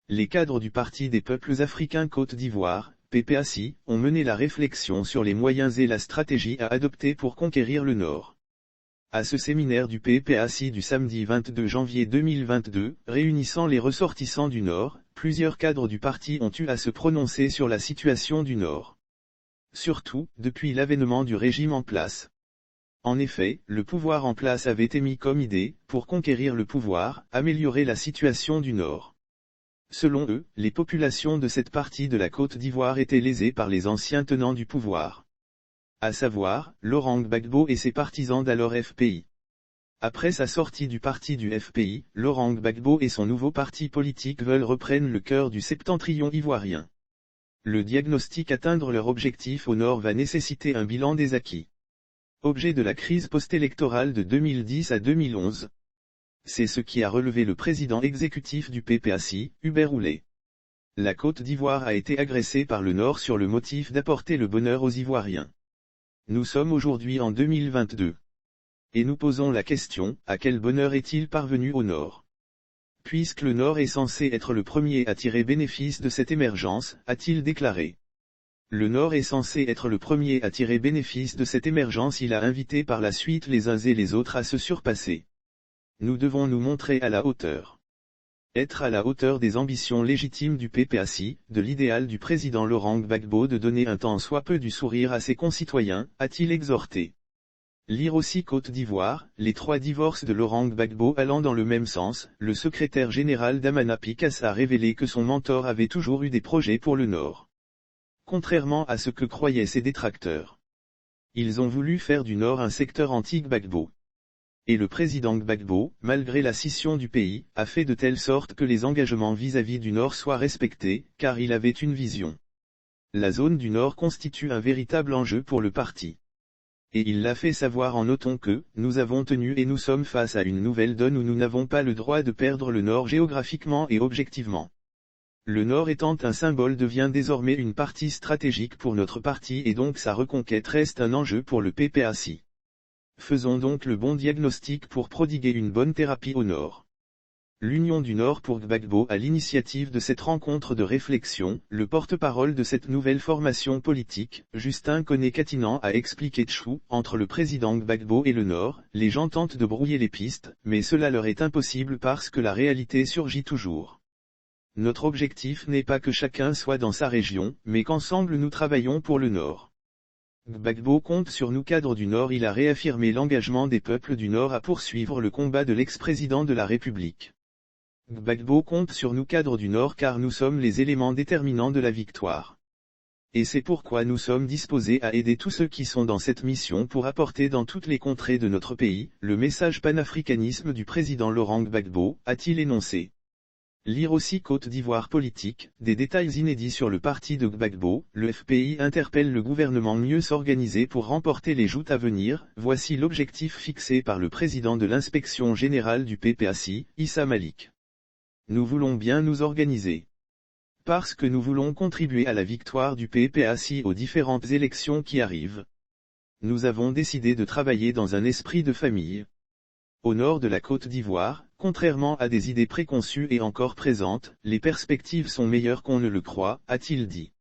Les cadres du Parti des peuples africains Côte d'Ivoire, PPACI, ont mené la réflexion sur les moyens et la stratégie à adopter pour conquérir le Nord. À ce séminaire du PPACI du samedi 22 janvier 2022, réunissant les ressortissants du Nord, plusieurs cadres du parti ont eu à se prononcer sur la situation du Nord. Surtout, depuis l'avènement du régime en place. En effet, le pouvoir en place avait émis comme idée, pour conquérir le pouvoir, améliorer la situation du Nord. Selon eux, les populations de cette partie de la Côte d'Ivoire étaient lésées par les anciens tenants du pouvoir. À savoir, Laurent Gbagbo et ses partisans d'alors FPI. Après sa sortie du parti du FPI, Laurent Gbagbo et son nouveau parti politique veulent reprendre le cœur du septentrion ivoirien. Le diagnostic atteindre leur objectif au nord va nécessiter un bilan des acquis. Objet de la crise post-électorale de 2010 à 2011. C'est ce qui a relevé le président exécutif du PPACI, Hubert Oulé. La Côte d'Ivoire a été agressée par le Nord sur le motif d'apporter le bonheur aux Ivoiriens. Nous sommes aujourd'hui en 2022. Et nous posons la question, à quel bonheur est-il parvenu au Nord? Puisque le Nord est censé être le premier à tirer bénéfice de cette émergence, a-t-il déclaré. Le Nord est censé être le premier à tirer bénéfice de cette émergence. Il a invité par la suite les uns et les autres à se surpasser. Nous devons nous montrer à la hauteur. Être à la hauteur des ambitions légitimes du PPACI, de l'idéal du président Laurent Gbagbo de donner un tant soit peu du sourire à ses concitoyens, a-t-il exhorté. Lire aussi Côte d'Ivoire, les 3 divorces de Laurent Gbagbo allant dans le même sens. Le secrétaire général d'Amana Pikas a révélé que son mentor avait toujours eu des projets pour le Nord. Contrairement à ce que croyaient ses détracteurs. Ils ont voulu faire du Nord un secteur anti-Gbagbo. Et le président Gbagbo, malgré la scission du pays, a fait de telle sorte que les engagements vis-à-vis du Nord soient respectés, car il avait une vision. La zone du Nord constitue un véritable enjeu pour le parti. Et il l'a fait savoir en notant que, nous avons tenu et nous sommes face à une nouvelle donne où nous n'avons pas le droit de perdre le Nord géographiquement et objectivement. Le Nord étant un symbole devient désormais une partie stratégique pour notre parti et donc sa reconquête reste un enjeu pour le PPACI. Faisons donc le bon diagnostic pour prodiguer une bonne thérapie au Nord. L'Union du Nord pour Gbagbo à l'initiative de cette rencontre de réflexion, le porte-parole de cette nouvelle formation politique, Justin Koné-Katinan a expliqué Tchou, entre le président Gbagbo et le Nord, les gens tentent de brouiller les pistes, mais cela leur est impossible parce que la réalité surgit toujours. Notre objectif n'est pas que chacun soit dans sa région, mais qu'ensemble nous travaillons pour le Nord. Gbagbo compte sur nous cadres du Nord. Il a réaffirmé l'engagement des peuples du Nord à poursuivre le combat de l'ex-président de la République. Gbagbo compte sur nous cadres du Nord car nous sommes les éléments déterminants de la victoire. Et c'est pourquoi nous sommes disposés à aider tous ceux qui sont dans cette mission pour apporter dans toutes les contrées de notre pays, le message panafricanisme du président Laurent Gbagbo, a-t-il énoncé. Lire aussi Côte d'Ivoire politique, des détails inédits sur le parti de Gbagbo. Le FPI interpelle le gouvernement mieux s'organiser pour remporter les joutes à venir. Voici l'objectif fixé par le président de l'inspection générale du PPACI, Issa Malik. Nous voulons bien nous organiser. Parce que nous voulons contribuer à la victoire du PPACI aux différentes élections qui arrivent. Nous avons décidé de travailler dans un esprit de famille. Au nord de la Côte d'Ivoire, contrairement à des idées préconçues et encore présentes, les perspectives sont meilleures qu'on ne le croit, a-t-il dit.